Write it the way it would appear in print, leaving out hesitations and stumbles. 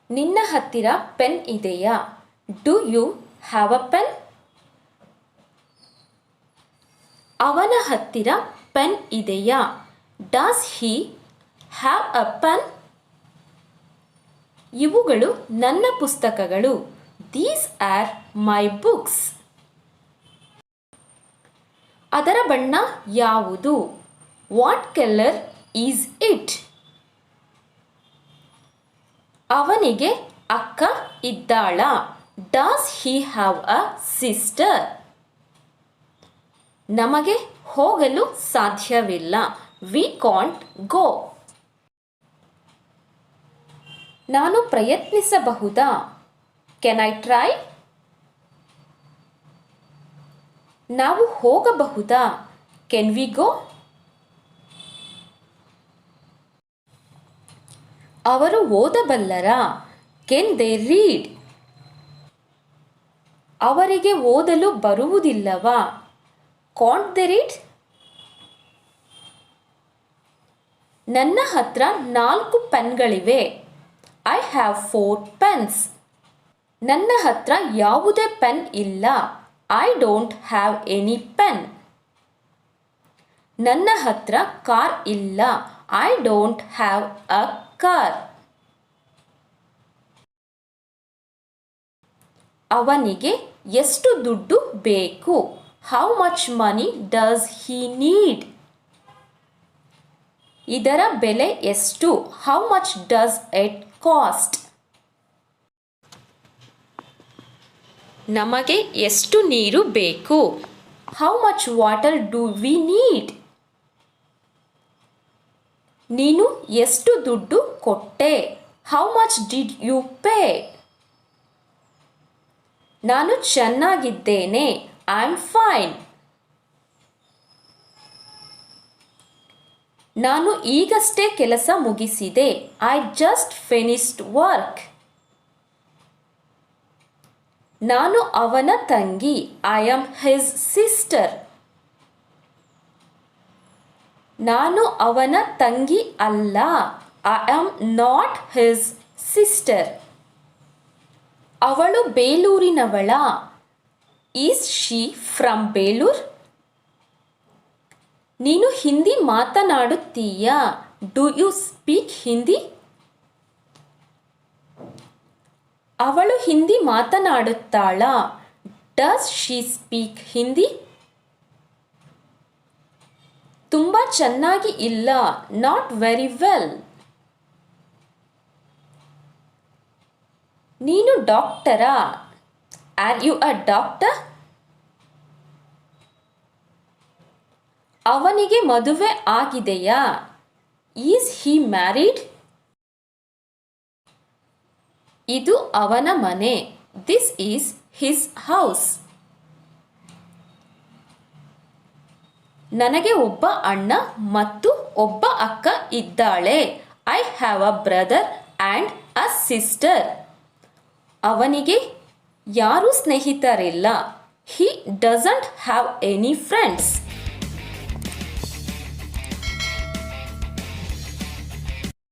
ನಿನ್ನ ಹತ್ತಿರ ಪೆನ್ ಇದೆಯಾ? Do you have a pen? ಅವನ ಹತ್ತಿರ ಪೆನ್ ಇದೆಯಾ? Does he have a pen? ಇವುಗಳು ನನ್ನ ಪುಸ್ತಕಗಳು. These are my books. ಅದರ ಬಣ್ಣ ಯಾವುದು? What colour is it? ಅವನಿಗೆ ಅಕ್ಕ ಇದ್ದಾಳಾ? Does he have a sister? ನಮಗೆ ಹೋಗಲು ಸಾಧ್ಯವಿಲ್ಲ. We can't go. ನಾನು ಪ್ರಯತ್ನಿಸಬಹುದಾ? Can I try? ನಾವು ಹೋಗಬಹುದಾ? Can we go? ಅವರು ಓದಬಲ್ಲರಾ? Can they read? ಅವರಿಗೆ ಓದಲು ಬರುವುದಿಲ್ಲವಾ? Can't they read? ನನ್ನ ಹತ್ರ 4 ಪೆನ್ಗಳಿವೆ. I have 4 pens. ನನ್ನ ಹತ್ರ ಯಾವುದೇ ಪೆನ್ ಇಲ್ಲ. I don't have any pen. ನನ್ನ ಹತ್ರ ಕಾರ್ ಇಲ್ಲ. I don't have a car. ಅವನಿಗೆ ಎಷ್ಟು ದುಡ್ಡು ಬೇಕು? How much money does he need? ಇದರ ಬೆಲೆ ಎಷ್ಟು? How much does it cost? ನಮಗೆ ಎಷ್ಟು ನೀರು ಬೇಕು? How much water do we need? ನೀನು ಎಷ್ಟು ದುಡ್ಡು ಕೊಟ್ಟೆ? How much did you pay? ನಾನು ಚೆನ್ನಾಗಿದ್ದೇನೆ. I am fine. ನಾನು ಈಗಷ್ಟೇ ಕೆಲಸ ಮುಗಿಸಿದೆ. I just finished work. ನಾನು ಅವನ ತಂಗಿ. I am his sister. ನಾನು ಅವನ ತಂಗಿ ಅಲ್ಲ. I am not his sister. ಅವಳು ಬೇಲೂರಿನವಳಾ? Is she from Belur? ನೀನು ಹಿಂದಿ ಮಾತನಾಡುತ್ತೀಯಾ? Do you speak Hindi? ಅವಳು ಹಿಂದಿ ಮಾತನಾಡುತ್ತಾಳಾ? Does she speak Hindi? ತುಂಬ ಚೆನ್ನಾಗಿ ಇಲ್ಲ. Not very well. ನೀನು ಡಾಕ್ಟರಾ? Are you a doctor? ಅವನಿಗೆ ಮದುವೆ ಆಗಿದೆಯಾ? Is he married? ಇದು ಅವನ ಮನೆ. This is his house. ನನಗೆ ಒಬ್ಬ ಅಣ್ಣ ಮತ್ತು ಒಬ್ಬ ಅಕ್ಕ ಇದ್ದಾಳೆ. I have a brother and a sister. ಅವನಿಗೆ ಯಾರೂ ಸ್ನೇಹಿತರಿಲ್ಲ. He doesn't have any friends.